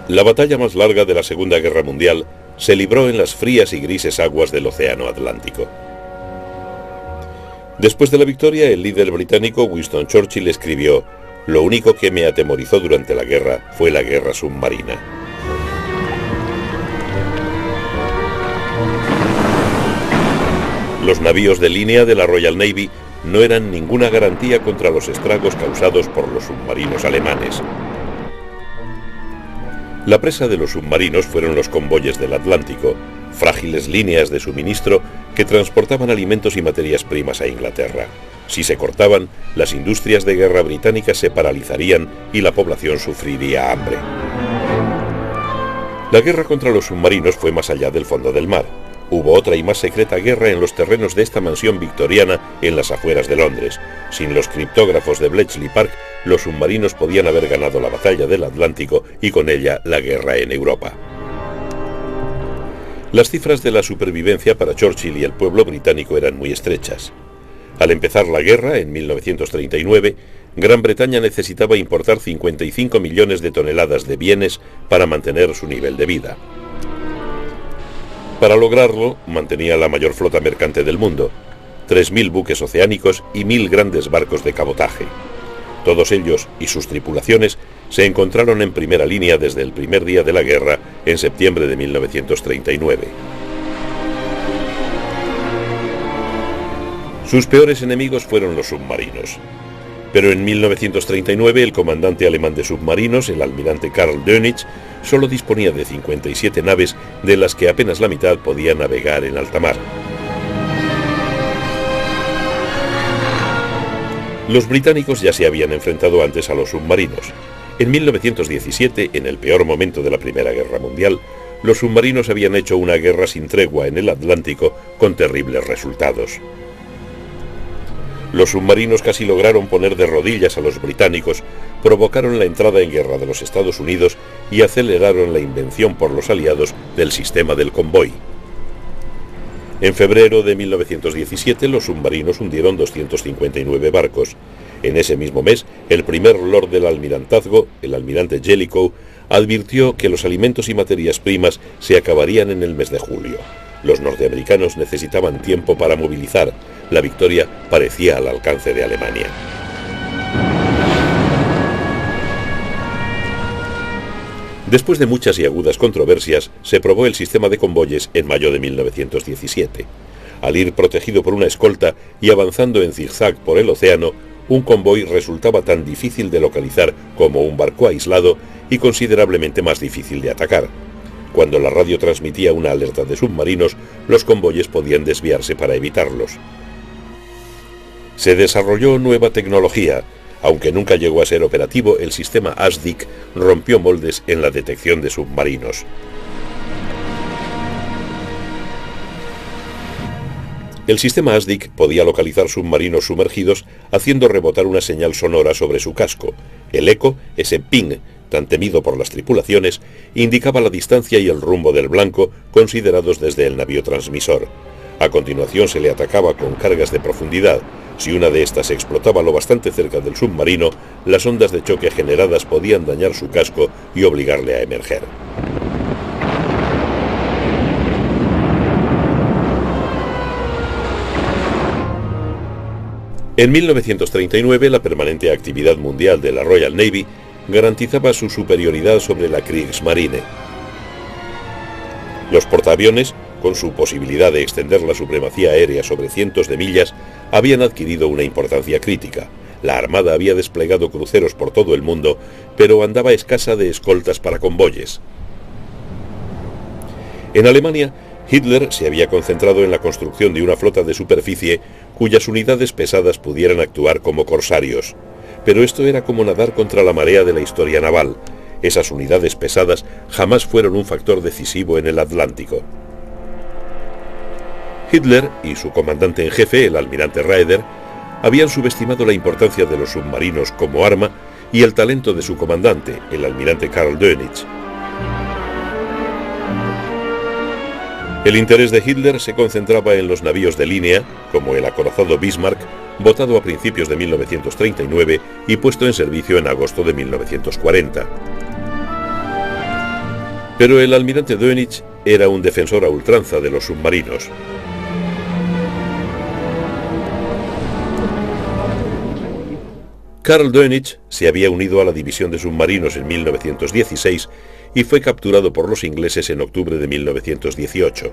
La batalla más larga de la Segunda Guerra Mundial se libró en las frías y grises aguas del Océano Atlántico. Después de la victoria, el líder británico Winston Churchill escribió: «Lo único que me atemorizó durante la guerra fue la guerra submarina». Los navíos de línea de la Royal Navy no eran ninguna garantía contra los estragos causados por los submarinos alemanes. La presa de los submarinos fueron los convoyes del Atlántico, frágiles líneas de suministro que transportaban alimentos y materias primas a Inglaterra. Si se cortaban, las industrias de guerra británicas se paralizarían y la población sufriría hambre. La guerra contra los submarinos fue más allá del fondo del mar. Hubo otra y más secreta guerra en los terrenos de esta mansión victoriana en las afueras de Londres. Sin los criptógrafos de Bletchley Park, los submarinos podían haber ganado la batalla del Atlántico y con ella la guerra en Europa. Las cifras de la supervivencia para Churchill y el pueblo británico eran muy estrechas. Al empezar la guerra, en 1939, Gran Bretaña necesitaba importar 55 millones de toneladas de bienes para mantener su nivel de vida. Para lograrlo, mantenía la mayor flota mercante del mundo, 3.000 buques oceánicos y 1.000 grandes barcos de cabotaje. Todos ellos y sus tripulaciones se encontraron en primera línea desde el primer día de la guerra, en septiembre de 1939. Sus peores enemigos fueron los submarinos. Pero en 1939 el comandante alemán de submarinos, el almirante Karl Dönitz, solo disponía de 57 naves, de las que apenas la mitad podía navegar en alta mar. Los británicos ya se habían enfrentado antes a los submarinos. En 1917, en el peor momento de la Primera Guerra Mundial, los submarinos habían hecho una guerra sin tregua en el Atlántico con terribles resultados. Los submarinos casi lograron poner de rodillas a los británicos, provocaron la entrada en guerra de los Estados Unidos y aceleraron la invención por los aliados del sistema del convoy. En febrero de 1917 los submarinos hundieron 259 barcos. En ese mismo mes, el primer lord del almirantazgo, el almirante Jellicoe, advirtió que los alimentos y materias primas se acabarían en el mes de julio. Los norteamericanos necesitaban tiempo para movilizar. La victoria parecía al alcance de Alemania. Después de muchas y agudas controversias, se probó el sistema de convoyes en mayo de 1917. Al ir protegido por una escolta y avanzando en zigzag por el océano, un convoy resultaba tan difícil de localizar como un barco aislado y considerablemente más difícil de atacar. Cuando la radio transmitía una alerta de submarinos, los convoyes podían desviarse para evitarlos. Se desarrolló nueva tecnología. Aunque nunca llegó a ser operativo, el sistema ASDIC rompió moldes en la detección de submarinos. El sistema ASDIC podía localizar submarinos sumergidos haciendo rebotar una señal sonora sobre su casco. El eco, ese ping tan temido por las tripulaciones, indicaba la distancia y el rumbo del blanco considerados desde el navío transmisor. A continuación se le atacaba con cargas de profundidad. Si una de estas explotaba lo bastante cerca del submarino, las ondas de choque generadas podían dañar su casco y obligarle a emerger. En 1939, la permanente actividad mundial de la Royal Navy garantizaba su superioridad sobre la Kriegsmarine. Los portaaviones, con su posibilidad de extender la supremacía aérea sobre cientos de millas, habían adquirido una importancia crítica. La Armada había desplegado cruceros por todo el mundo, pero andaba escasa de escoltas para convoyes. En Alemania, Hitler se había concentrado en la construcción de una flota de superficie cuyas unidades pesadas pudieran actuar como corsarios. Pero esto era como nadar contra la marea de la historia naval. Esas unidades pesadas jamás fueron un factor decisivo en el Atlántico. Hitler y su comandante en jefe, el almirante Raeder, habían subestimado la importancia de los submarinos como arma y el talento de su comandante, el almirante Karl Dönitz. El interés de Hitler se concentraba en los navíos de línea, como el acorazado Bismarck, botado a principios de 1939 y puesto en servicio en agosto de 1940. Pero el almirante Dönitz era un defensor a ultranza de los submarinos. Karl Dönitz se había unido a la división de submarinos en 1916 y fue capturado por los ingleses en octubre de 1918.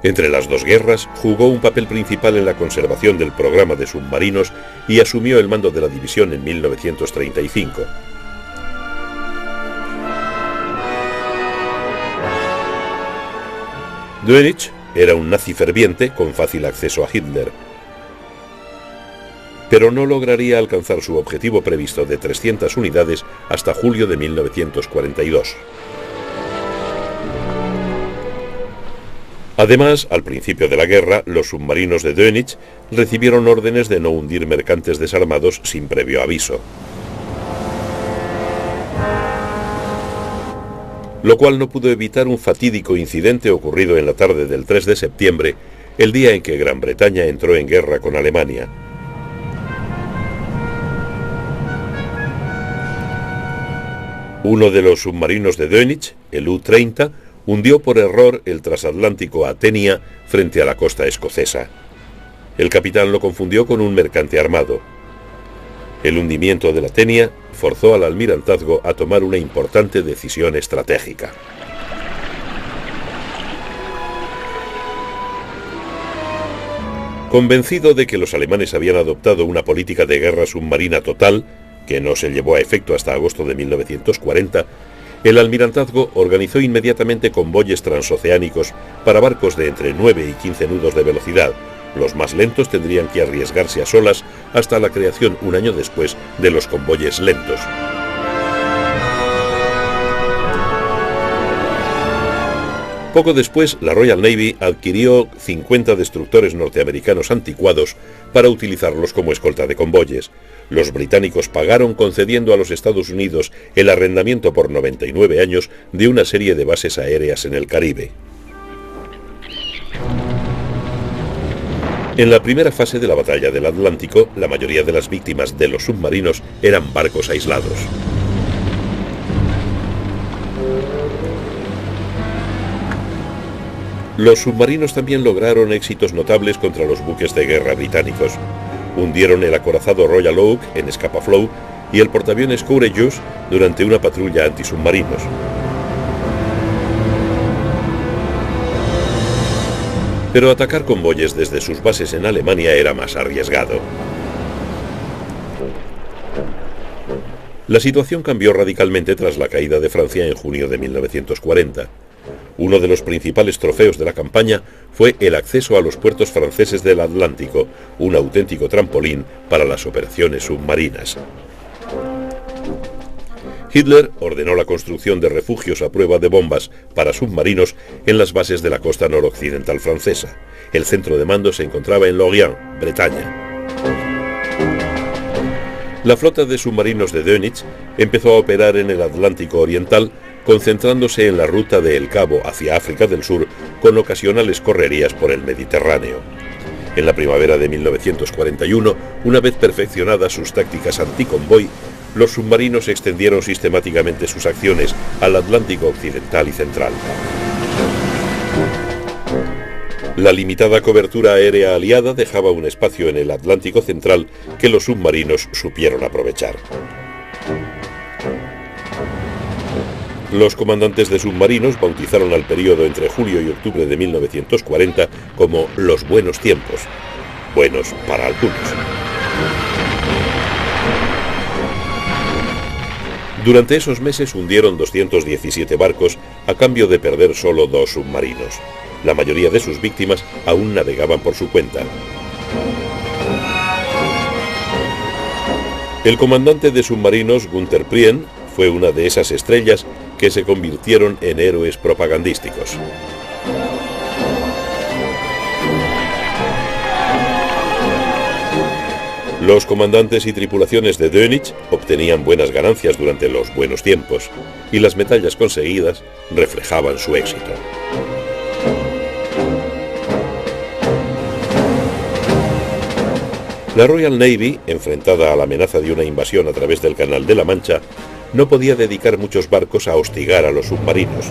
Entre las dos guerras, jugó un papel principal en la conservación del programa de submarinos y asumió el mando de la división en 1935. Dönitz era un nazi ferviente con fácil acceso a Hitler, pero no lograría alcanzar su objetivo previsto de 300 unidades hasta julio de 1942. Además, al principio de la guerra, los submarinos de Dönitz recibieron órdenes de no hundir mercantes desarmados sin previo aviso, lo cual no pudo evitar un fatídico incidente ocurrido en la tarde del 3 de septiembre, el día en que Gran Bretaña entró en guerra con Alemania. Uno de los submarinos de Dönitz, el U-30, hundió por error el transatlántico Athenia frente a la costa escocesa. El capitán lo confundió con un mercante armado. El hundimiento del Athenia forzó al almirantazgo a tomar una importante decisión estratégica. Convencido de que los alemanes habían adoptado una política de guerra submarina total, que no se llevó a efecto hasta agosto de 1940, el almirantazgo organizó inmediatamente convoyes transoceánicos para barcos de entre 9 y 15 nudos de velocidad. Los más lentos tendrían que arriesgarse a solas hasta la creación un año después de los convoyes lentos. Poco después, la Royal Navy adquirió 50 destructores norteamericanos anticuados para utilizarlos como escolta de convoyes. Los británicos pagaron concediendo a los Estados Unidos el arrendamiento por 99 años de una serie de bases aéreas en el Caribe. En la primera fase de la batalla del Atlántico, la mayoría de las víctimas de los submarinos eran barcos aislados. Los submarinos también lograron éxitos notables contra los buques de guerra británicos. Hundieron el acorazado Royal Oak en Scapa Flow y el portaaviones Courageous durante una patrulla antisubmarinos. Pero atacar convoyes desde sus bases en Alemania era más arriesgado. La situación cambió radicalmente tras la caída de Francia en junio de 1940. Uno de los principales trofeos de la campaña fue el acceso a los puertos franceses del Atlántico, un auténtico trampolín para las operaciones submarinas. Hitler ordenó la construcción de refugios a prueba de bombas para submarinos en las bases de la costa noroccidental francesa. El centro de mando se encontraba en Lorient, Bretaña. La flota de submarinos de Dönitz empezó a operar en el Atlántico Oriental, concentrándose en la ruta de El Cabo hacia África del Sur, con ocasionales correrías por el Mediterráneo. En la primavera de 1941, una vez perfeccionadas sus tácticas anticonvoy, los submarinos extendieron sistemáticamente sus acciones al Atlántico Occidental y Central. La limitada cobertura aérea aliada dejaba un espacio en el Atlántico Central que los submarinos supieron aprovechar. Los comandantes de submarinos bautizaron al período entre julio y octubre de 1940 como los buenos tiempos. Buenos para algunos. Durante esos meses hundieron 217 barcos a cambio de perder solo 2 submarinos. La mayoría de sus víctimas aún navegaban por su cuenta. El comandante de submarinos, Günther Prien, fue una de esas estrellas que se convirtieron en héroes propagandísticos. Los comandantes y tripulaciones de Dönitz obtenían buenas ganancias durante los buenos tiempos, y las medallas conseguidas reflejaban su éxito. La Royal Navy, enfrentada a la amenaza de una invasión a través del Canal de la Mancha, no podía dedicar muchos barcos a hostigar a los submarinos.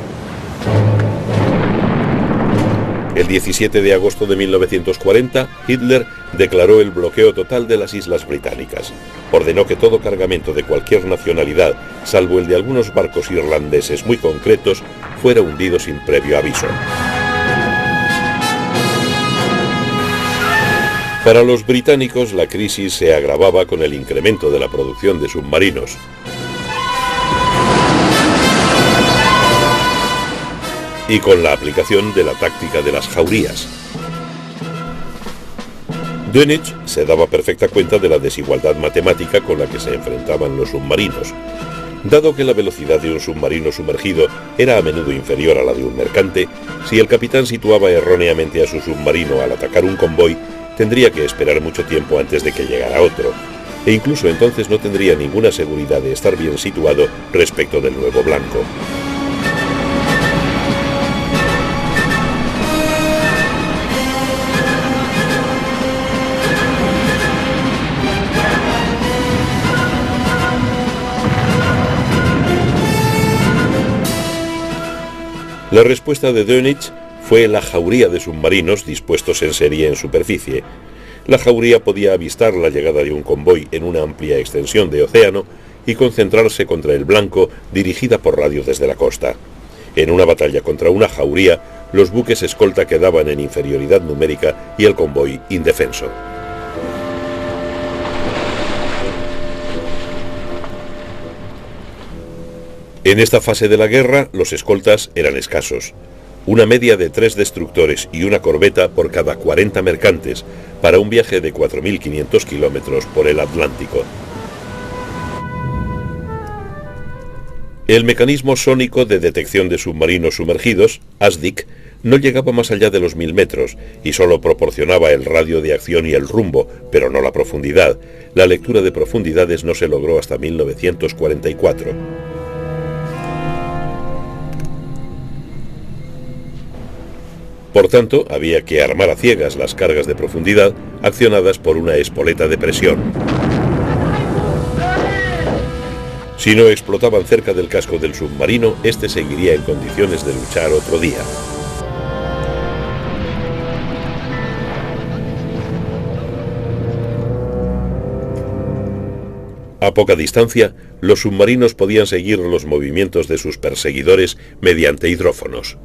El 17 de agosto de 1940, Hitler declaró el bloqueo total de las islas británicas. Ordenó que todo cargamento de cualquier nacionalidad, salvo el de algunos barcos irlandeses muy concretos, fuera hundido sin previo aviso. Para los británicos, la crisis se agravaba con el incremento de la producción de submarinos. Y con la aplicación de la táctica de las jaurías. Dönitz se daba perfecta cuenta de la desigualdad matemática con la que se enfrentaban los submarinos. Dado que la velocidad de un submarino sumergido era a menudo inferior a la de un mercante, si el capitán situaba erróneamente a su submarino al atacar un convoy, tendría que esperar mucho tiempo antes de que llegara otro, e incluso entonces no tendría ninguna seguridad de estar bien situado respecto del nuevo blanco. La respuesta de Dönitz fue la jauría de submarinos dispuestos en serie en superficie. La jauría podía avistar la llegada de un convoy en una amplia extensión de océano y concentrarse contra el blanco dirigida por radio desde la costa. En una batalla contra una jauría, los buques escolta quedaban en inferioridad numérica y el convoy indefenso. En esta fase de la guerra, los escoltas eran escasos. Una media de 3 destructores y una corbeta por cada 40 mercantes, para un viaje de 4.500 kilómetros por el Atlántico. El mecanismo sónico de detección de submarinos sumergidos, ASDIC, no llegaba más allá de los 1000 metros y solo proporcionaba el radio de acción y el rumbo, pero no la profundidad. La lectura de profundidades no se logró hasta 1944. Por tanto, había que armar a ciegas las cargas de profundidad accionadas por una espoleta de presión. Si no explotaban cerca del casco del submarino, este seguiría en condiciones de luchar otro día. A poca distancia, los submarinos podían seguir los movimientos de sus perseguidores mediante hidrófonos.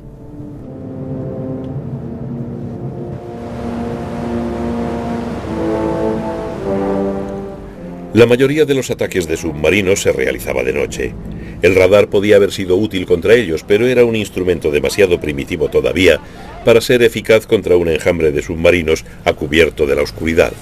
La mayoría de los ataques de submarinos se realizaba de noche. El radar podía haber sido útil contra ellos, pero era un instrumento demasiado primitivo todavía para ser eficaz contra un enjambre de submarinos a cubierto de la oscuridad.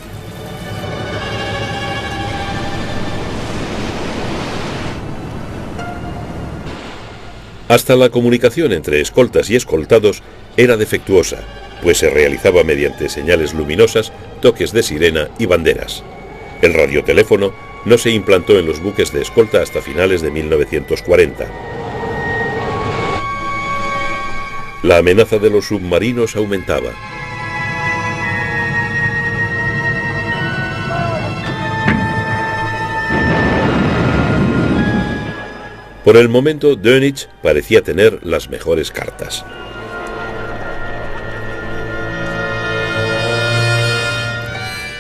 Hasta la comunicación entre escoltas y escoltados era defectuosa, pues se realizaba mediante señales luminosas, toques de sirena y banderas. El radioteléfono no se implantó en los buques de escolta hasta finales de 1940. La amenaza de los submarinos aumentaba. Por el momento, Dönitz parecía tener las mejores cartas.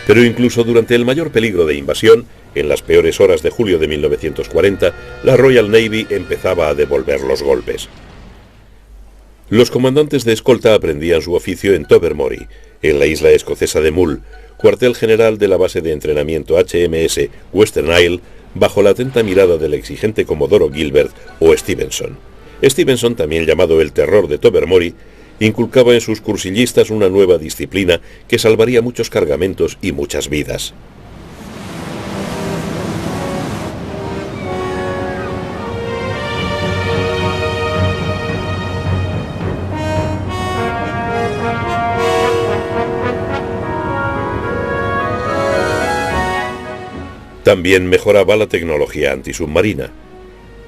Pero incluso durante el mayor peligro de invasión, en las peores horas de julio de 1940, la Royal Navy empezaba a devolver los golpes. Los comandantes de escolta aprendían su oficio en Tobermory, en la isla escocesa de Mull, cuartel general de la base de entrenamiento HMS Western Isle, bajo la atenta mirada del exigente Comodoro Gilbert o Stevenson. Stevenson, también llamado el terror de Tobermory, inculcaba en sus cursillistas una nueva disciplina que salvaría muchos cargamentos y muchas vidas. También mejoraba la tecnología antisubmarina.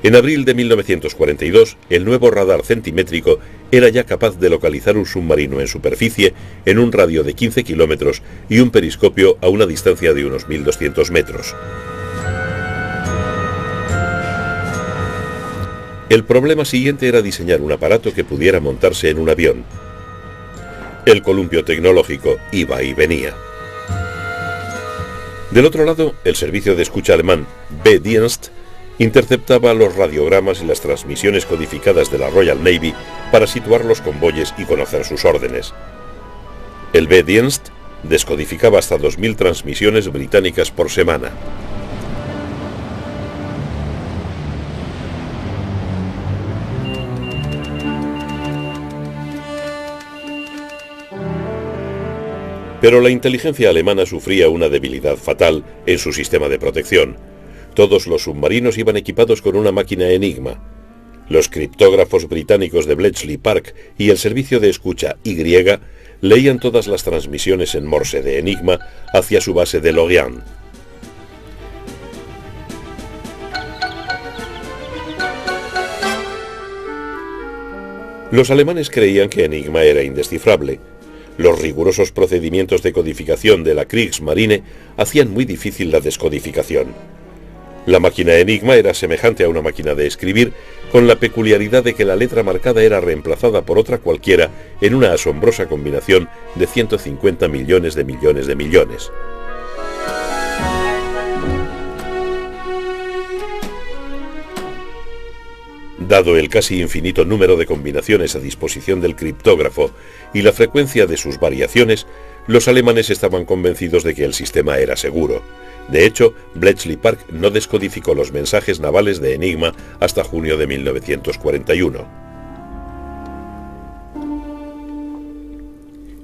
En abril de 1942, el nuevo radar centimétrico era ya capaz de localizar un submarino en superficie en un radio de 15 kilómetros y un periscopio a una distancia de unos 1200 metros. El problema siguiente era diseñar un aparato que pudiera montarse en un avión. El columpio tecnológico iba y venía. Del otro lado, el servicio de escucha alemán B-Dienst interceptaba los radiogramas y las transmisiones codificadas de la Royal Navy para situar los convoyes y conocer sus órdenes. El B-Dienst descodificaba hasta 2000 transmisiones británicas por semana. Pero la inteligencia alemana sufría una debilidad fatal en su sistema de protección. Todos los submarinos iban equipados con una máquina Enigma. Los criptógrafos británicos de Bletchley Park y el servicio de escucha Y leían todas las transmisiones en Morse de Enigma hacia su base de Lorient. Los alemanes creían que Enigma era indescifrable. Los rigurosos procedimientos de codificación de la Kriegsmarine hacían muy difícil la descodificación. La máquina Enigma era semejante a una máquina de escribir, con la peculiaridad de que la letra marcada era reemplazada por otra cualquiera en una asombrosa combinación de 150 millones de millones de millones. Dado el casi infinito número de combinaciones a disposición del criptógrafo y la frecuencia de sus variaciones, los alemanes estaban convencidos de que el sistema era seguro. De hecho, Bletchley Park no descodificó los mensajes navales de Enigma hasta junio de 1941.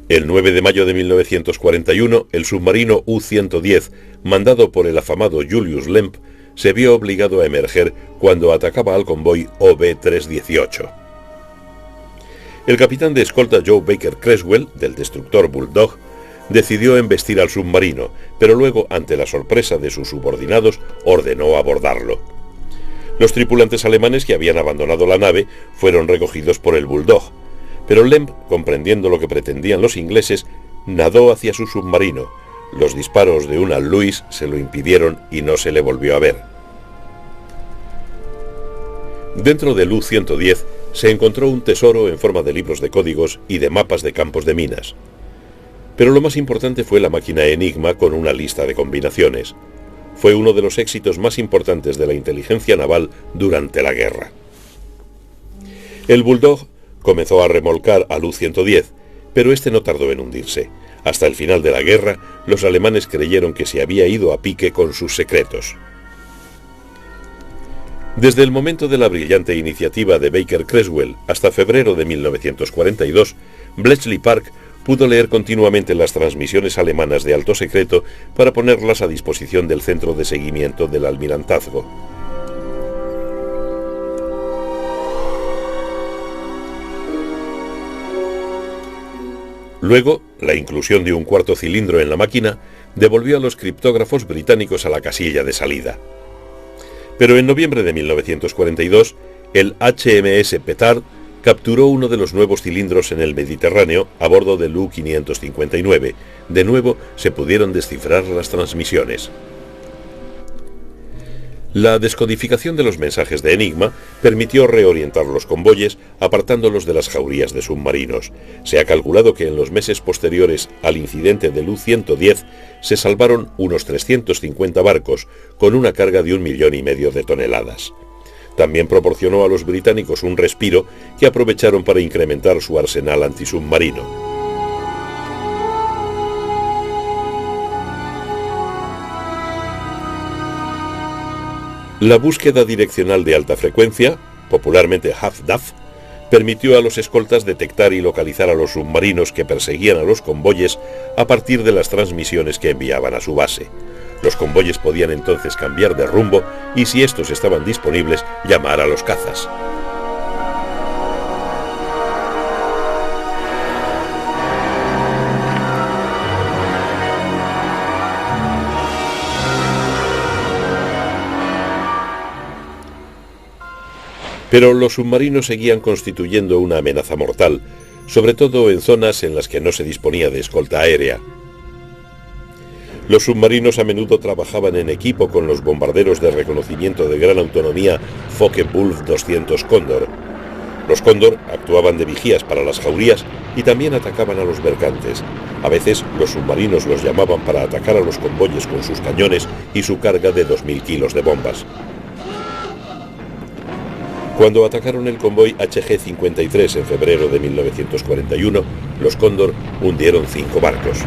El 9 de mayo de 1941, el submarino U-110, mandado por el afamado Julius Lemp, se vio obligado a emerger cuando atacaba al convoy OB-318. El capitán de escolta Joe Baker Creswell, del destructor Bulldog, decidió embestir al submarino, pero luego, ante la sorpresa de sus subordinados, ordenó abordarlo. Los tripulantes alemanes que habían abandonado la nave fueron recogidos por el Bulldog, pero Lemp, comprendiendo lo que pretendían los ingleses, nadó hacia su submarino. Los disparos de una Lewis se lo impidieron y no se le volvió a ver. Dentro del U-110 se encontró un tesoro en forma de libros de códigos y de mapas de campos de minas. Pero lo más importante fue la máquina Enigma con una lista de combinaciones. Fue uno de los éxitos más importantes de la inteligencia naval durante la guerra. El Bulldog comenzó a remolcar al U-110, pero este no tardó en hundirse. Hasta el final de la guerra, los alemanes creyeron que se había ido a pique con sus secretos. Desde el momento de la brillante iniciativa de Baker Creswell hasta febrero de 1942, Bletchley Park pudo leer continuamente las transmisiones alemanas de alto secreto para ponerlas a disposición del centro de seguimiento del almirantazgo. Luego, la inclusión de un cuarto cilindro en la máquina devolvió a los criptógrafos británicos a la casilla de salida. Pero en noviembre de 1942, el HMS Petard capturó uno de los nuevos cilindros en el Mediterráneo a bordo del U-559. De nuevo, se pudieron descifrar las transmisiones. La descodificación de los mensajes de Enigma permitió reorientar los convoyes, apartándolos de las jaurías de submarinos. Se ha calculado que en los meses posteriores al incidente del U-110 se salvaron unos 350 barcos, con una carga de 1,5 millones de toneladas. También proporcionó a los británicos un respiro que aprovecharon para incrementar su arsenal antisubmarino. La búsqueda direccional de alta frecuencia, popularmente HAFDAF, permitió a los escoltas detectar y localizar a los submarinos que perseguían a los convoyes a partir de las transmisiones que enviaban a su base. Los convoyes podían entonces cambiar de rumbo y, si estos estaban disponibles, llamar a los cazas. Pero los submarinos seguían constituyendo una amenaza mortal, sobre todo en zonas en las que no se disponía de escolta aérea. Los submarinos a menudo trabajaban en equipo con los bombarderos de reconocimiento de gran autonomía Focke-Wulf 200 Cóndor. Los Cóndor actuaban de vigías para las jaurías y también atacaban a los mercantes. A veces los submarinos los llamaban para atacar a los convoyes con sus cañones y su carga de 2.000 kilos de bombas. Cuando atacaron el convoy HG-53 en febrero de 1941, los Cóndor hundieron 5 barcos.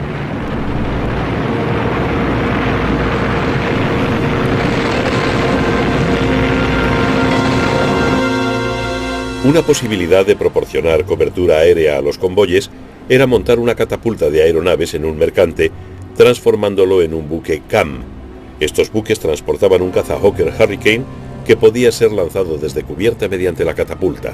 Una posibilidad de proporcionar cobertura aérea a los convoyes era montar una catapulta de aeronaves en un mercante, transformándolo en un buque CAM. Estos buques transportaban un cazahawker Hurricane que podía ser lanzado desde cubierta mediante la catapulta.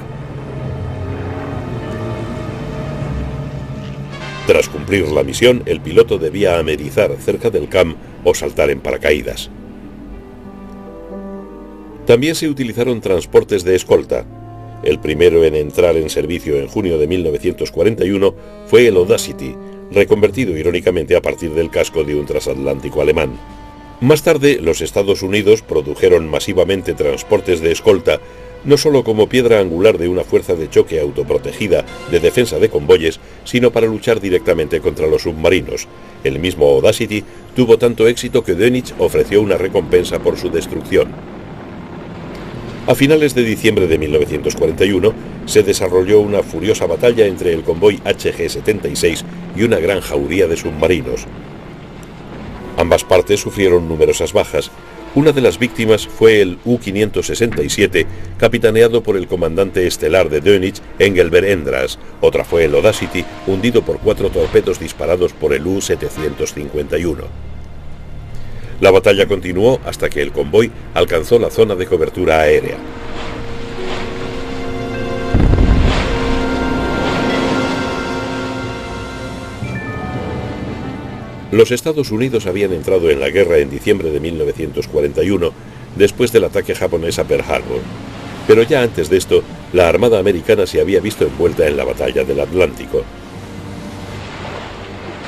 Tras cumplir la misión, el piloto debía amerizar cerca del CAM o saltar en paracaídas. También se utilizaron transportes de escolta. El primero en entrar en servicio en junio de 1941 fue el Audacity, reconvertido irónicamente a partir del casco de un transatlántico alemán. Más tarde, los Estados Unidos produjeron masivamente transportes de escolta, no solo como piedra angular de una fuerza de choque autoprotegida de defensa de convoyes, sino para luchar directamente contra los submarinos. El mismo Audacity tuvo tanto éxito que Dönitz ofreció una recompensa por su destrucción. A finales de diciembre de 1941 se desarrolló una furiosa batalla entre el convoy HG-76 y una gran jauría de submarinos. Ambas partes sufrieron numerosas bajas. Una de las víctimas fue el U-567, capitaneado por el comandante estelar de Dönitz, Engelbert Endras. Otra fue el Audacity, hundido por 4 torpedos disparados por el U-751. La batalla continuó hasta que el convoy alcanzó la zona de cobertura aérea. Los Estados Unidos habían entrado en la guerra en diciembre de 1941, después del ataque japonés a Pearl Harbor. Pero ya antes de esto, la Armada americana se había visto envuelta en la batalla del Atlántico.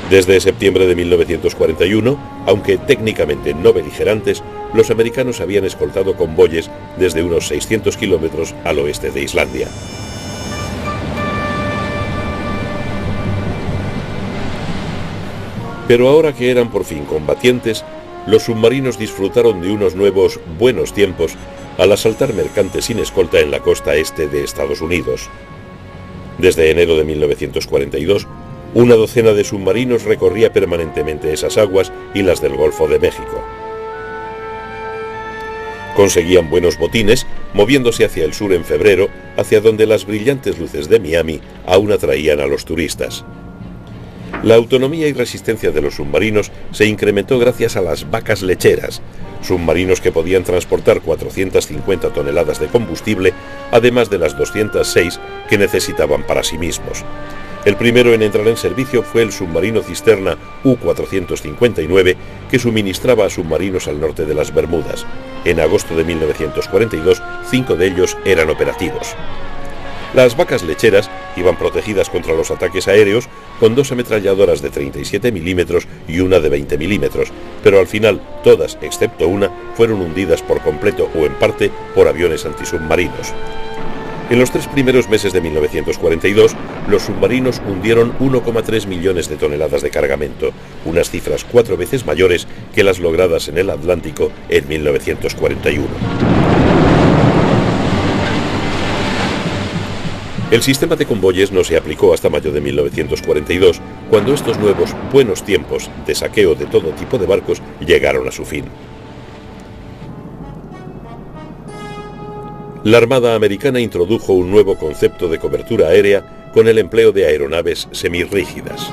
Desde septiembre de 1941, aunque técnicamente no beligerantes, los americanos habían escoltado convoyes desde unos 600 kilómetros al oeste de Islandia. Pero ahora que eran por fin combatientes, los submarinos disfrutaron de unos nuevos buenos tiempos al asaltar mercantes sin escolta en la costa este de Estados Unidos. Desde enero de 1942, una docena de submarinos recorría permanentemente esas aguas y las del Golfo de México. Conseguían buenos botines, moviéndose hacia el sur en febrero, hacia donde las brillantes luces de Miami aún atraían a los turistas. La autonomía y resistencia de los submarinos se incrementó gracias a las vacas lecheras, submarinos que podían transportar 450 toneladas de combustible, además de las 206 que necesitaban para sí mismos. El primero en entrar en servicio fue el submarino cisterna U-459, que suministraba a submarinos al norte de las Bermudas. En agosto de 1942, 5 de ellos eran operativos. Las vacas lecheras iban protegidas contra los ataques aéreos con 2 ametralladoras de 37 milímetros y una de 20 milímetros, pero al final todas, excepto una, fueron hundidas por completo o en parte por aviones antisubmarinos. En los 3 primeros meses de 1942, los submarinos hundieron 1,3 millones de toneladas de cargamento, unas cifras 4 veces mayores que las logradas en el Atlántico en 1941. El sistema de convoyes no se aplicó hasta mayo de 1942, cuando estos nuevos buenos tiempos de saqueo de todo tipo de barcos llegaron a su fin. La Armada americana introdujo un nuevo concepto de cobertura aérea con el empleo de aeronaves semirrígidas.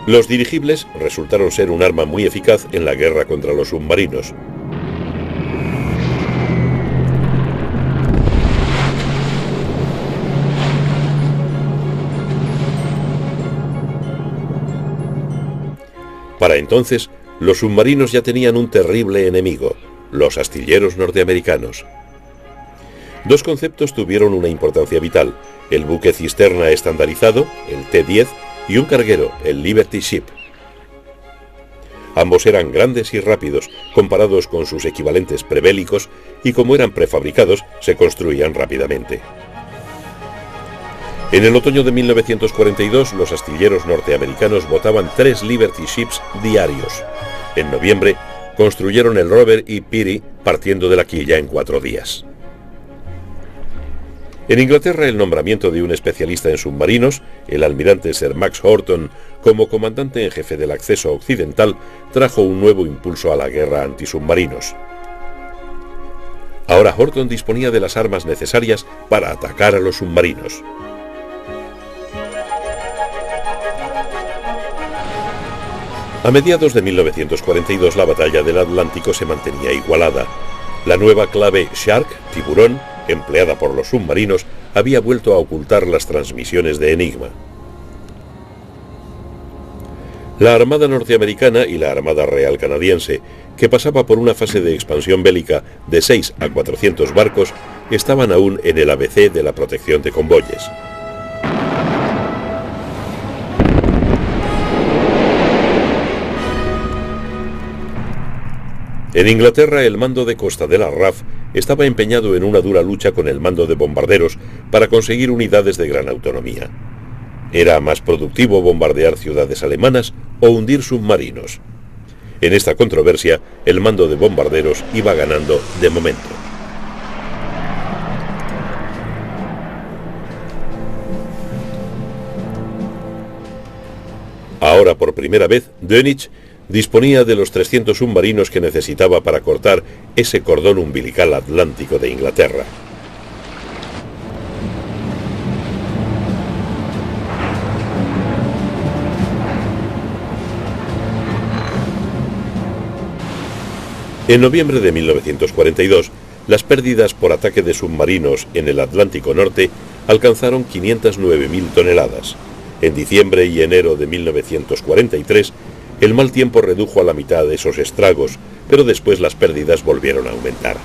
Los dirigibles resultaron ser un arma muy eficaz en la guerra contra los submarinos. Para entonces, los submarinos ya tenían un terrible enemigo, los astilleros norteamericanos. Dos conceptos tuvieron una importancia vital: el buque cisterna estandarizado, el T-10, y un carguero, el Liberty Ship. Ambos eran grandes y rápidos, comparados con sus equivalentes prebélicos, y como eran prefabricados, se construían rápidamente. En el otoño de 1942, los astilleros norteamericanos botaban 3 Liberty Ships diarios. En noviembre, construyeron el Robert E. Peary, partiendo de la quilla en 4 días. En Inglaterra, el nombramiento de un especialista en submarinos, el almirante Sir Max Horton, como comandante en jefe del acceso occidental, trajo un nuevo impulso a la guerra antisubmarinos. Ahora Horton disponía de las armas necesarias para atacar a los submarinos. A mediados de 1942 la batalla del Atlántico se mantenía igualada. La nueva clave Shark, tiburón, empleada por los submarinos, había vuelto a ocultar las transmisiones de Enigma. La Armada norteamericana y la Armada Real canadiense, que pasaba por una fase de expansión bélica de 6 a 400 barcos, estaban aún en el ABC de la protección de convoyes. En Inglaterra, el mando de costa de la RAF estaba empeñado en una dura lucha con el mando de bombarderos para conseguir unidades de gran autonomía. ¿Era más productivo bombardear ciudades alemanas o hundir submarinos? En esta controversia, el mando de bombarderos iba ganando de momento. Ahora, por primera vez, Dönitz disponía de los 300 submarinos que necesitaba para cortar ese cordón umbilical atlántico de Inglaterra. En noviembre de 1942, las pérdidas por ataque de submarinos en el Atlántico Norte alcanzaron 509.000 toneladas. En diciembre y enero de 1943, el mal tiempo redujo a la mitad esos estragos, pero después las pérdidas volvieron a aumentar.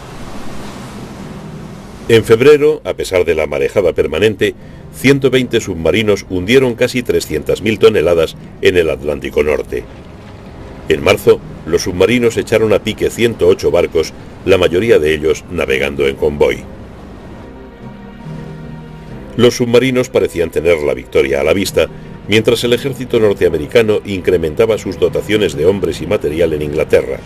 En febrero, a pesar de la marejada permanente, 120 submarinos hundieron casi 300.000 toneladas en el Atlántico Norte. En marzo, los submarinos echaron a pique 108 barcos, la mayoría de ellos navegando en convoy. Los submarinos parecían tener la victoria a la vista, mientras el ejército norteamericano incrementaba sus dotaciones de hombres y material en Inglaterra.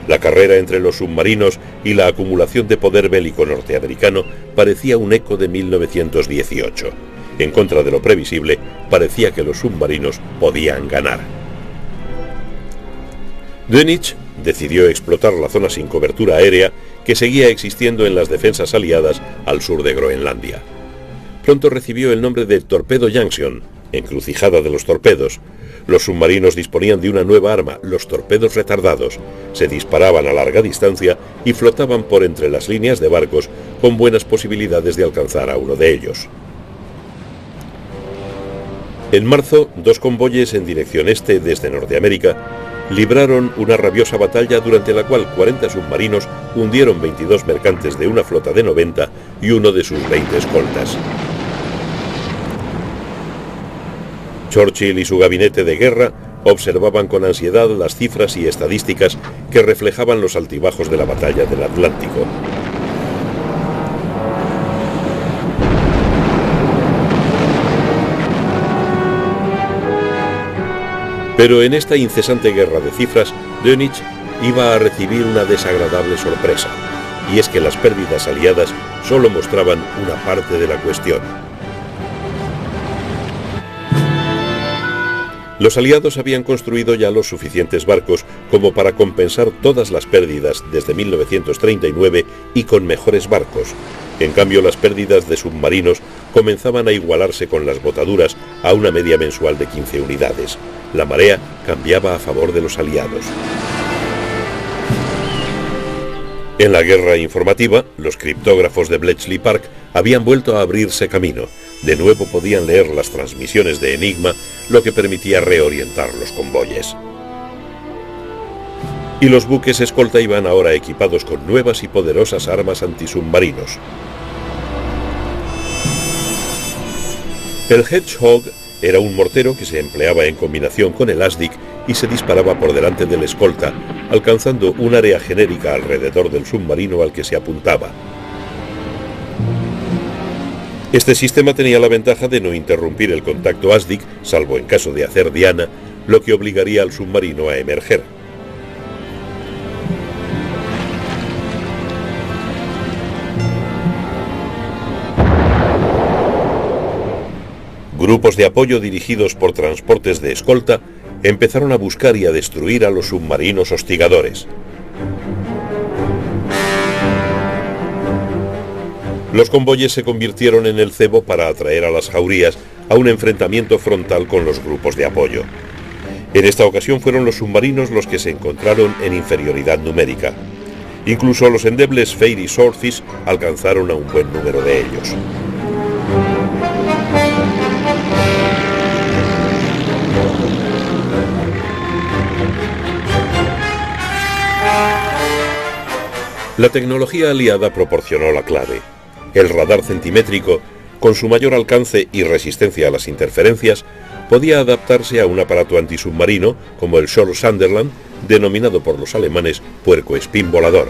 La carrera entre los submarinos y la acumulación de poder bélico norteamericano parecía un eco de 1918. En contra de lo previsible, parecía que los submarinos podían ganar. Dönitz decidió explotar la zona sin cobertura aérea que seguía existiendo en las defensas aliadas al sur de Groenlandia. Pronto recibió el nombre de Torpedo Junction, encrucijada de los torpedos. Los submarinos disponían de una nueva arma, los torpedos retardados. Se disparaban a larga distancia y flotaban por entre las líneas de barcos con buenas posibilidades de alcanzar a uno de ellos. En marzo, 2 convoyes en dirección este desde Norteamérica libraron una rabiosa batalla durante la cual 40 submarinos hundieron 22 mercantes de una flota de 90 y uno de sus 20 escoltas. Churchill y su gabinete de guerra observaban con ansiedad las cifras y estadísticas que reflejaban los altibajos de la batalla del Atlántico. Pero en esta incesante guerra de cifras, Dönitz iba a recibir una desagradable sorpresa, y es que las pérdidas aliadas solo mostraban una parte de la cuestión. Los aliados habían construido ya los suficientes barcos como para compensar todas las pérdidas desde 1939 y con mejores barcos. En cambio, las pérdidas de submarinos comenzaban a igualarse con las botaduras a una media mensual de 15 unidades. La marea cambiaba a favor de los aliados. En la guerra informativa, los criptógrafos de Bletchley Park habían vuelto a abrirse camino. De nuevo podían leer las transmisiones de Enigma, lo que permitía reorientar los convoyes. Y los buques escolta iban ahora equipados con nuevas y poderosas armas antisubmarinos. El Hedgehog era un mortero que se empleaba en combinación con el ASDIC y se disparaba por delante del escolta, alcanzando un área genérica alrededor del submarino al que se apuntaba. Este sistema tenía la ventaja de no interrumpir el contacto ASDIC, salvo en caso de hacer diana, lo que obligaría al submarino a emerger. Grupos de apoyo dirigidos por transportes de escolta empezaron a buscar y a destruir a los submarinos hostigadores. Los convoyes se convirtieron en el cebo para atraer a las jaurías a un enfrentamiento frontal con los grupos de apoyo. En esta ocasión fueron los submarinos los que se encontraron en inferioridad numérica. Incluso los endebles Fate y Swordfish alcanzaron a un buen número de ellos. La tecnología aliada proporcionó la clave. El radar centimétrico, con su mayor alcance y resistencia a las interferencias, podía adaptarse a un aparato antisubmarino como el Shore Sunderland, denominado por los alemanes puercoespín volador.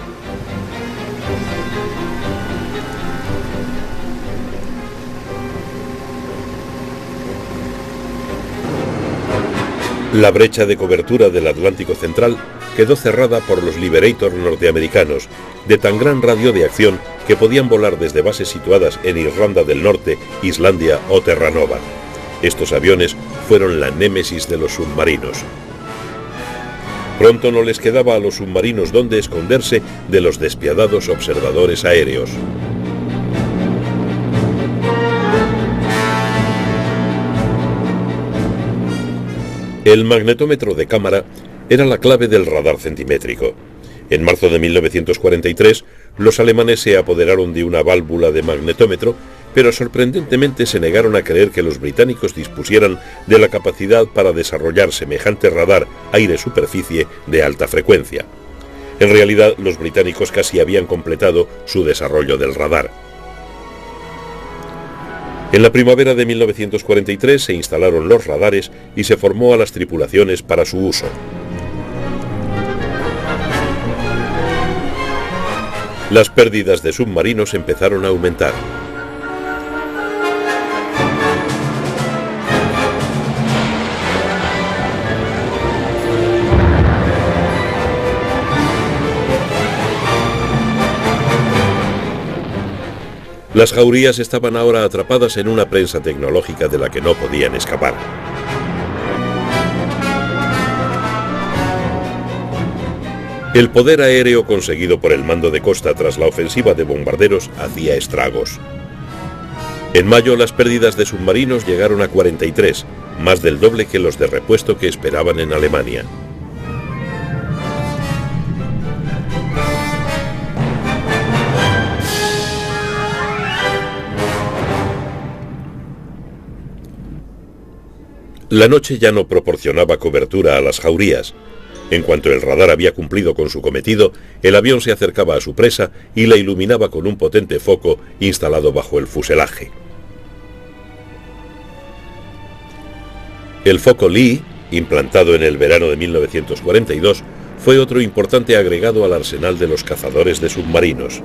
La brecha de cobertura del Atlántico Central quedó cerrada por los Liberator norteamericanos, de tan gran radio de acción que podían volar desde bases situadas en Irlanda del Norte, Islandia o Terranova. Estos aviones fueron la némesis de los submarinos. Pronto no les quedaba a los submarinos donde esconderse de los despiadados observadores aéreos. El magnetómetro de cámara era la clave del radar centimétrico. En marzo de 1943, los alemanes se apoderaron de una válvula de magnetómetro, pero sorprendentemente se negaron a creer que los británicos dispusieran de la capacidad para desarrollar semejante radar aire-superficie de alta frecuencia. En realidad, los británicos casi habían completado su desarrollo del radar. En la primavera de 1943 se instalaron los radares y se formó a las tripulaciones para su uso. Las pérdidas de submarinos empezaron a aumentar. Las jaurías estaban ahora atrapadas en una prensa tecnológica de la que no podían escapar. El poder aéreo conseguido por el mando de costa tras la ofensiva de bombarderos hacía estragos. En mayo las pérdidas de submarinos llegaron a 43, más del doble que los de repuesto que esperaban en Alemania. La noche ya no proporcionaba cobertura a las jaurías. En cuanto el radar había cumplido con su cometido, el avión se acercaba a su presa y la iluminaba con un potente foco instalado bajo el fuselaje. El foco Lee, implantado en el verano de 1942, fue otro importante agregado al arsenal de los cazadores de submarinos.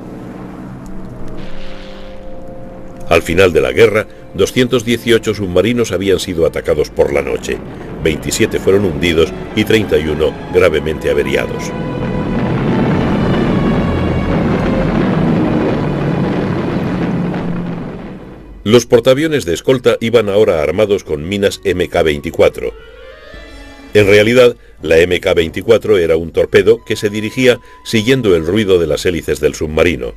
Al final de la guerra, 218 submarinos habían sido atacados por la noche, 27 fueron hundidos y 31 gravemente averiados. Los portaaviones de escolta iban ahora armados con minas Mk-24. En realidad, la Mk-24 era un torpedo que se dirigía siguiendo el ruido de las hélices del submarino.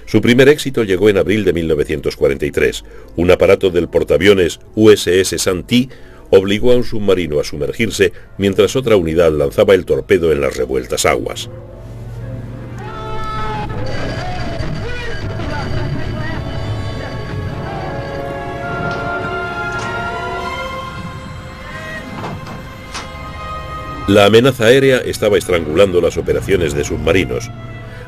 Su primer éxito llegó en abril de 1943. Un aparato del portaaviones USS Santee obligó a un submarino a sumergirse mientras otra unidad lanzaba el torpedo en las revueltas aguas. La amenaza aérea estaba estrangulando las operaciones de submarinos.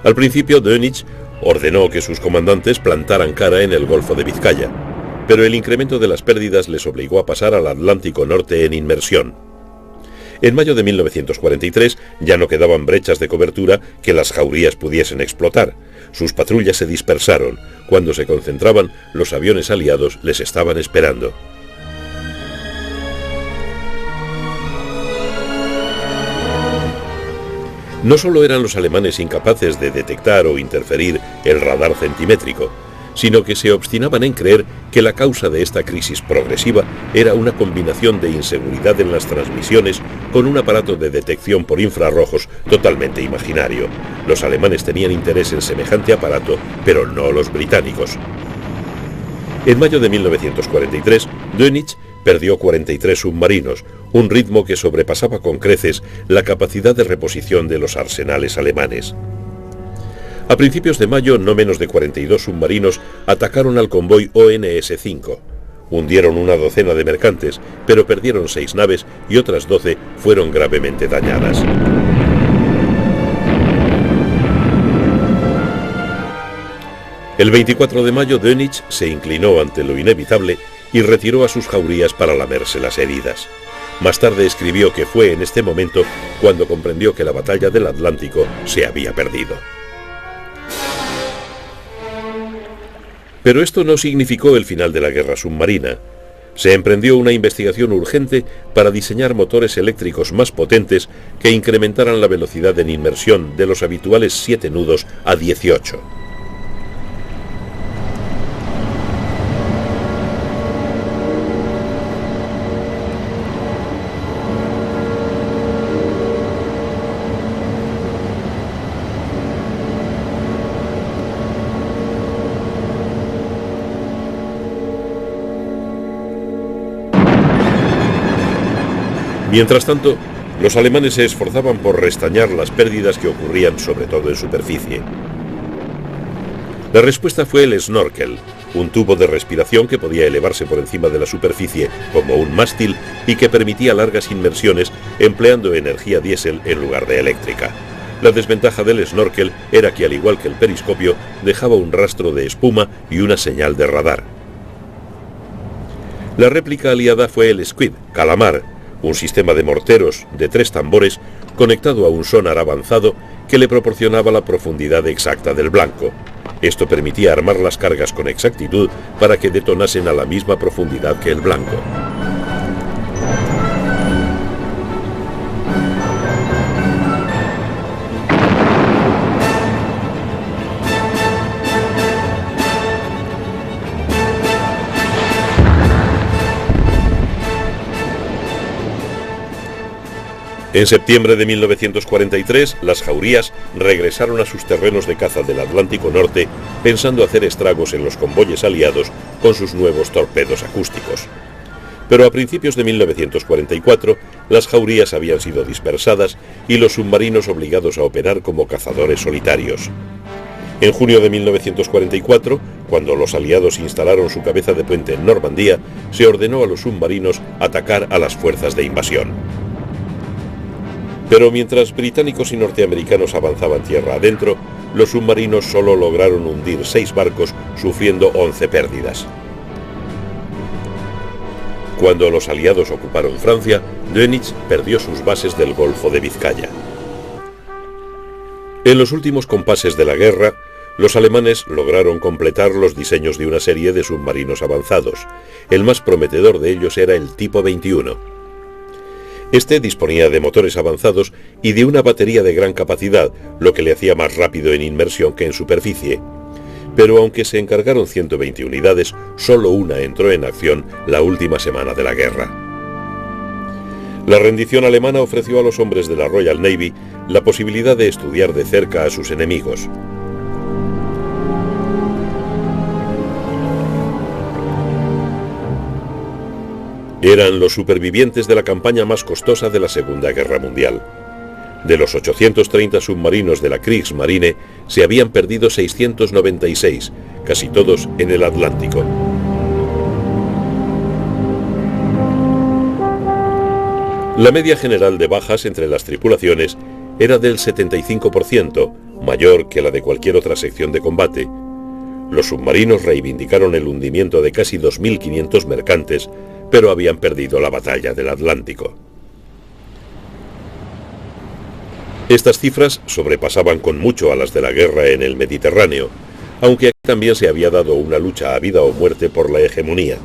Al principio, Dönitz ordenó que sus comandantes plantaran cara en el Golfo de Vizcaya. pero el incremento de las pérdidas les obligó a pasar al Atlántico Norte en inmersión. En mayo de 1943 ya no quedaban brechas de cobertura que las jaurías pudiesen explotar. Sus patrullas se dispersaron. Cuando se concentraban, los aviones aliados les estaban esperando. No solo eran los alemanes incapaces de detectar o interferir el radar centimétrico, sino que se obstinaban en creer que la causa de esta crisis progresiva era una combinación de inseguridad en las transmisiones con un aparato de detección por infrarrojos totalmente imaginario. Los alemanes tenían interés en semejante aparato, pero no los británicos. En mayo de 1943, Dönitz perdió 43 submarinos, un ritmo que sobrepasaba con creces la capacidad de reposición de los arsenales alemanes. A principios de mayo, no menos de 42 submarinos atacaron al convoy ONS-5. Hundieron una docena de mercantes, pero perdieron 6 naves y otras 12 fueron gravemente dañadas. El 24 de mayo, Dönitz se inclinó ante lo inevitable y retiró a sus jaurías para lamerse las heridas. Más tarde escribió que fue en este momento cuando comprendió que la batalla del Atlántico se había perdido. Pero esto no significó el final de la guerra submarina. Se emprendió una investigación urgente para diseñar motores eléctricos más potentes que incrementaran la velocidad en inmersión de los habituales 7 nudos a 18. Mientras tanto, los alemanes se esforzaban por restañar las pérdidas que ocurrían sobre todo en superficie. La respuesta fue el snorkel, un tubo de respiración que podía elevarse por encima de la superficie como un mástil y que permitía largas inmersiones empleando energía diésel en lugar de eléctrica. La desventaja del snorkel era que, al igual que el periscopio, dejaba un rastro de espuma y una señal de radar. La réplica aliada fue el Squid, calamar, un sistema de morteros de 3 tambores conectado a un sonar avanzado que le proporcionaba la profundidad exacta del blanco. Esto permitía armar las cargas con exactitud para que detonasen a la misma profundidad que el blanco. En septiembre de 1943, las jaurías regresaron a sus terrenos de caza del Atlántico Norte, pensando hacer estragos en los convoyes aliados con sus nuevos torpedos acústicos. Pero a principios de 1944, las jaurías habían sido dispersadas y los submarinos obligados a operar como cazadores solitarios. En junio de 1944, cuando los aliados instalaron su cabeza de puente en Normandía, se ordenó a los submarinos atacar a las fuerzas de invasión. Pero mientras británicos y norteamericanos avanzaban tierra adentro, los submarinos solo lograron hundir 6 barcos, sufriendo 11 pérdidas. Cuando los aliados ocuparon Francia, Dönitz perdió sus bases del Golfo de Vizcaya. En los últimos compases de la guerra, los alemanes lograron completar los diseños de una serie de submarinos avanzados. El más prometedor de ellos era el Tipo 21. Este disponía de motores avanzados y de una batería de gran capacidad, lo que le hacía más rápido en inmersión que en superficie. Pero aunque se encargaron 120 unidades, solo una entró en acción la última semana de la guerra. La rendición alemana ofreció a los hombres de la Royal Navy la posibilidad de estudiar de cerca a sus enemigos. Eran los supervivientes de la campaña más costosa de la Segunda Guerra Mundial. De los 830 submarinos de la Kriegsmarine, se habían perdido 696, casi todos en el Atlántico. La media general de bajas entre las tripulaciones era del 75%, mayor que la de cualquier otra sección de combate. Los submarinos reivindicaron el hundimiento de casi 2.500 mercantes, pero habían perdido la batalla del Atlántico. Estas cifras sobrepasaban con mucho a las de la guerra en el Mediterráneo, aunque aquí también se había dado una lucha a vida o muerte por la hegemonía.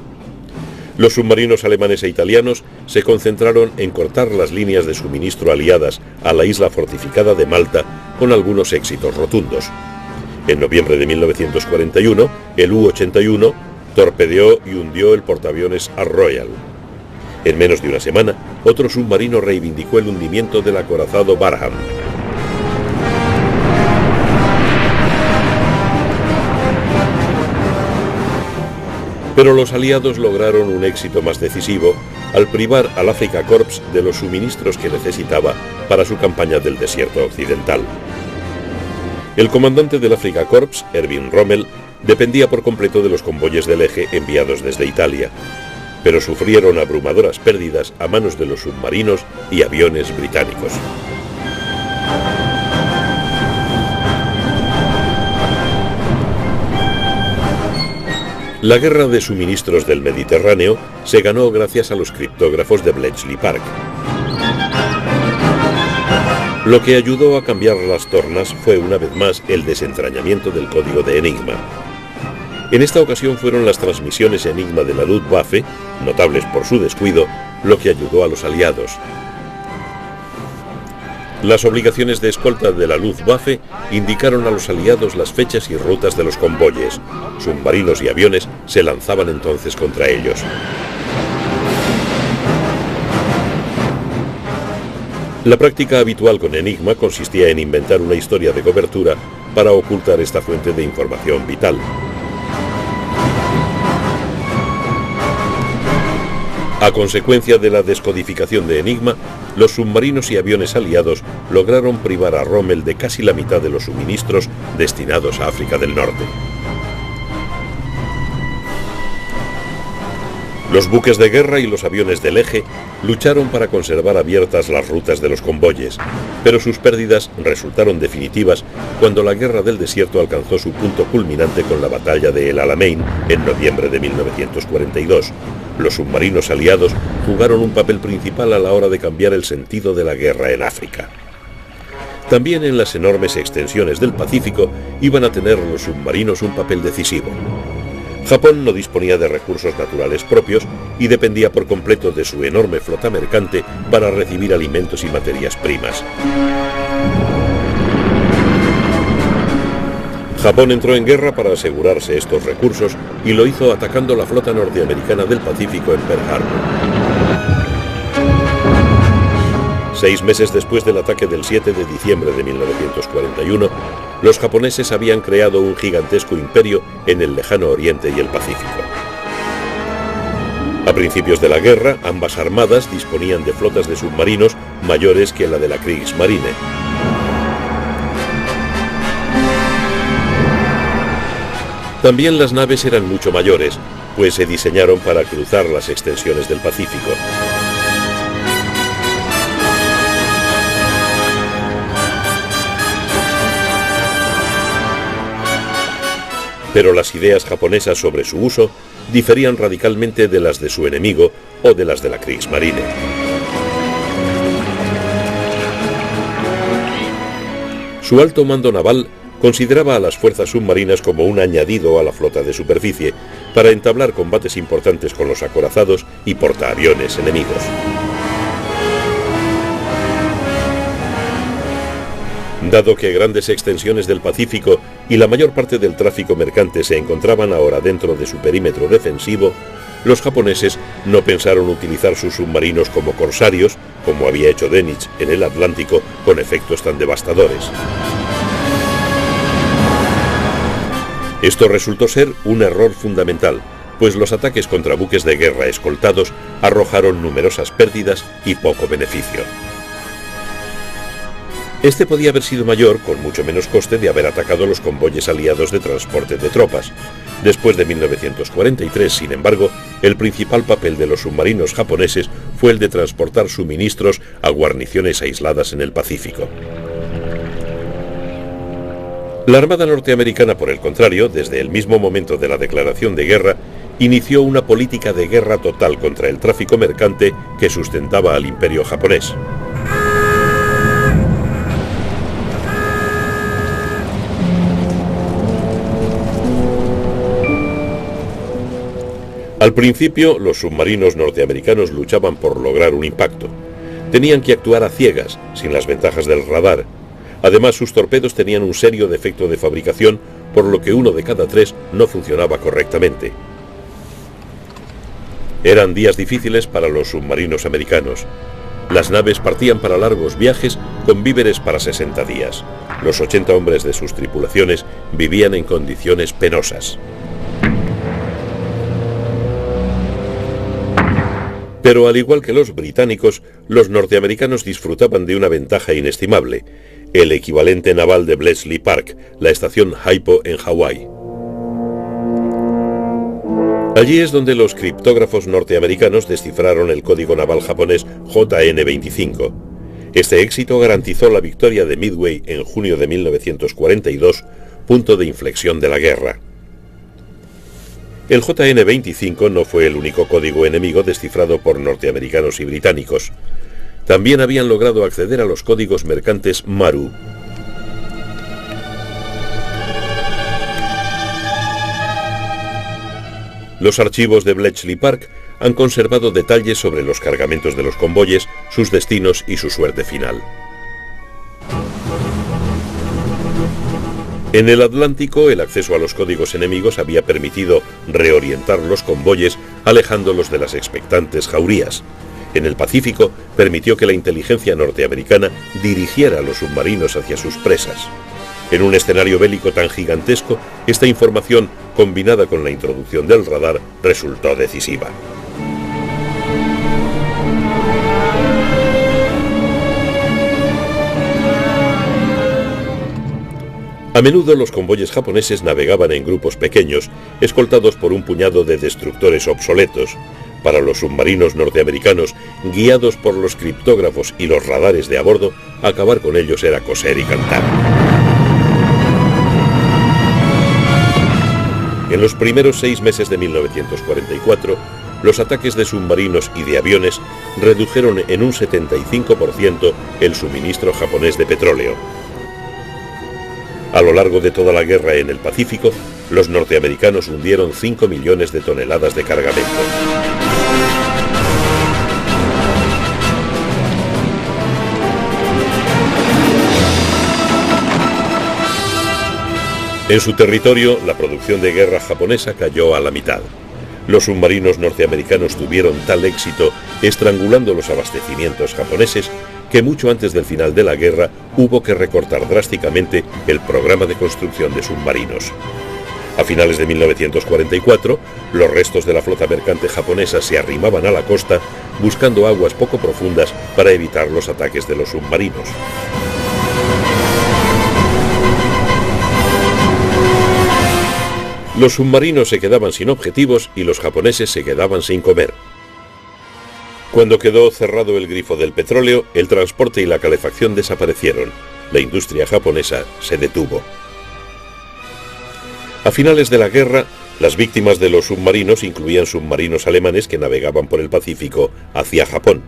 Los submarinos alemanes e italianos se concentraron en cortar las líneas de suministro aliadas a la isla fortificada de Malta con algunos éxitos rotundos. En noviembre de 1941, el U-81 torpedeó y hundió el portaaviones Ar-Royal. En menos de una semana, otro submarino reivindicó el hundimiento del acorazado Barham. Pero los aliados lograron un éxito más decisivo al privar al Afrika Korps de los suministros que necesitaba para su campaña del desierto occidental. El comandante del Afrika Korps, Erwin Rommel, dependía por completo de los convoyes del Eje enviados desde Italia, pero sufrieron abrumadoras pérdidas a manos de los submarinos y aviones británicos. La guerra de suministros del Mediterráneo se ganó gracias a los criptógrafos de Bletchley Park. Lo que ayudó a cambiar las tornas fue una vez más el desentrañamiento del código de Enigma. En esta ocasión fueron las transmisiones Enigma de la Luftwaffe, notables por su descuido, lo que ayudó a los aliados. Las obligaciones de escolta de la Luftwaffe indicaron a los aliados las fechas y rutas de los convoyes. Submarinos y aviones se lanzaban entonces contra ellos. La práctica habitual con Enigma consistía en inventar una historia de cobertura para ocultar esta fuente de información vital. A consecuencia de la descodificación de Enigma, los submarinos y aviones aliados lograron privar a Rommel de casi la mitad de los suministros destinados a África del Norte. Los buques de guerra y los aviones del Eje lucharon para conservar abiertas las rutas de los convoyes, pero sus pérdidas resultaron definitivas cuando la guerra del desierto alcanzó su punto culminante con la batalla de El Alamein en noviembre de 1942. Los submarinos aliados jugaron un papel principal a la hora de cambiar el sentido de la guerra en África. También en las enormes extensiones del Pacífico iban a tener los submarinos un papel decisivo. Japón no disponía de recursos naturales propios y dependía por completo de su enorme flota mercante para recibir alimentos y materias primas. Japón entró en guerra para asegurarse estos recursos y lo hizo atacando la flota norteamericana del Pacífico en Pearl Harbor. 6 meses después del ataque del 7 de diciembre de 1941, los japoneses habían creado un gigantesco imperio en el lejano Oriente y el Pacífico. A principios de la guerra, ambas armadas disponían de flotas de submarinos mayores que la de la Kriegsmarine. También las naves eran mucho mayores, pues se diseñaron para cruzar las extensiones del Pacífico. Pero las ideas japonesas sobre su uso diferían radicalmente de las de su enemigo o de las de la Kriegsmarine. Su alto mando naval consideraba a las fuerzas submarinas como un añadido a la flota de superficie para entablar combates importantes con los acorazados y portaaviones enemigos. Dado que grandes extensiones del Pacífico y la mayor parte del tráfico mercante se encontraban ahora dentro de su perímetro defensivo, los japoneses no pensaron utilizar sus submarinos como corsarios, como había hecho Dönitz en el Atlántico, con efectos tan devastadores. Esto resultó ser un error fundamental, pues los ataques contra buques de guerra escoltados arrojaron numerosas pérdidas y poco beneficio. Este podía haber sido mayor con mucho menos coste de haber atacado los convoyes aliados de transporte de tropas. Después de 1943, sin embargo, el principal papel de los submarinos japoneses fue el de transportar suministros a guarniciones aisladas en el Pacífico. La Armada norteamericana, por el contrario, desde el mismo momento de la declaración de guerra, inició una política de guerra total contra el tráfico mercante que sustentaba al imperio japonés. Al principio, los submarinos norteamericanos luchaban por lograr un impacto. Tenían que actuar a ciegas, sin las ventajas del radar. Además, sus torpedos tenían un serio defecto de fabricación, por lo que 1 de cada 3 no funcionaba correctamente. Eran días difíciles para los submarinos americanos. Las naves partían para largos viajes con víveres para 60 días. Los 80 hombres de sus tripulaciones vivían en condiciones penosas. Pero al igual que los británicos, los norteamericanos disfrutaban de una ventaja inestimable, el equivalente naval de Bletchley Park, la estación Haipo en Hawái. Allí es donde los criptógrafos norteamericanos descifraron el código naval japonés JN-25. Este éxito garantizó la victoria de Midway en junio de 1942, punto de inflexión de la guerra. El JN-25 no fue el único código enemigo descifrado por norteamericanos y británicos. También habían logrado acceder a los códigos mercantes Maru. Los archivos de Bletchley Park han conservado detalles sobre los cargamentos de los convoyes, sus destinos y su suerte final. En el Atlántico, el acceso a los códigos enemigos había permitido reorientar los convoyes, alejándolos de las expectantes jaurías. En el Pacífico, permitió que la inteligencia norteamericana dirigiera a los submarinos hacia sus presas. En un escenario bélico tan gigantesco, esta información, combinada con la introducción del radar, resultó decisiva. A menudo los convoyes japoneses navegaban en grupos pequeños, escoltados por un puñado de destructores obsoletos. Para los submarinos norteamericanos, guiados por los criptógrafos y los radares de a bordo, acabar con ellos era coser y cantar. En los primeros 6 meses de 1944, los ataques de submarinos y de aviones redujeron en un 75% el suministro japonés de petróleo. A lo largo de toda la guerra en el Pacífico, los norteamericanos hundieron 5 millones de toneladas de cargamento. En su territorio, la producción de guerra japonesa cayó a la mitad. Los submarinos norteamericanos tuvieron tal éxito estrangulando los abastecimientos japoneses que mucho antes del final de la guerra hubo que recortar drásticamente el programa de construcción de submarinos. A finales de 1944, los restos de la flota mercante japonesa se arrimaban a la costa buscando aguas poco profundas para evitar los ataques de los submarinos. Los submarinos se quedaban sin objetivos y los japoneses se quedaban sin comer. Cuando quedó cerrado el grifo del petróleo, el transporte y la calefacción desaparecieron. La industria japonesa se detuvo. A finales de la guerra, las víctimas de los submarinos incluían submarinos alemanes que navegaban por el Pacífico hacia Japón.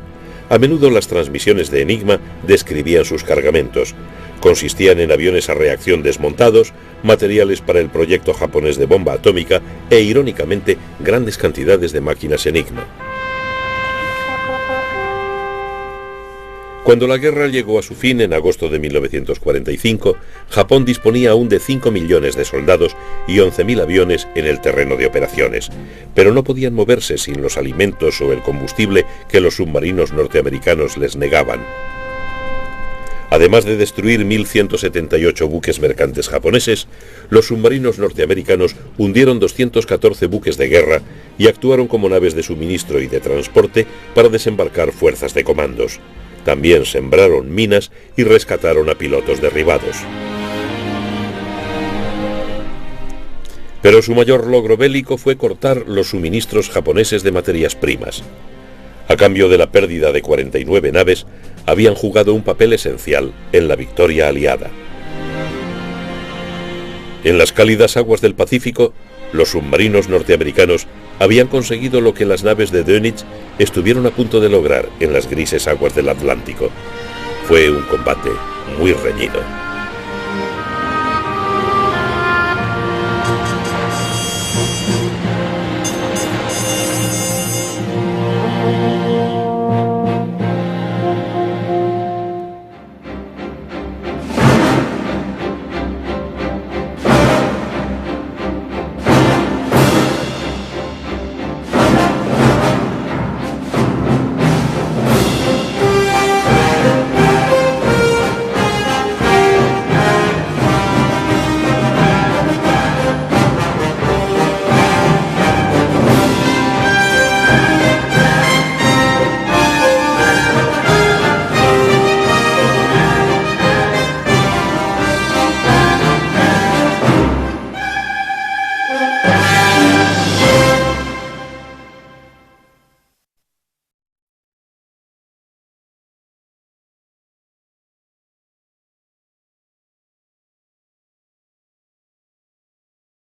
A menudo las transmisiones de Enigma describían sus cargamentos. Consistían en aviones a reacción desmontados, materiales para el proyecto japonés de bomba atómica e, irónicamente, grandes cantidades de máquinas Enigma. Cuando la guerra llegó a su fin en agosto de 1945, Japón disponía aún de 5 millones de soldados y 11.000 aviones en el terreno de operaciones, pero no podían moverse sin los alimentos o el combustible que los submarinos norteamericanos les negaban. Además de destruir 1.178 buques mercantes japoneses, los submarinos norteamericanos hundieron 214 buques de guerra y actuaron como naves de suministro y de transporte para desembarcar fuerzas de comandos. También sembraron minas y rescataron a pilotos derribados. Pero su mayor logro bélico fue cortar los suministros japoneses de materias primas. A cambio de la pérdida de 49 naves, habían jugado un papel esencial en la victoria aliada. En las cálidas aguas del Pacífico, los submarinos norteamericanos habían conseguido lo que las naves de Dönitz estuvieron a punto de lograr en las grises aguas del Atlántico. Fue un combate muy reñido.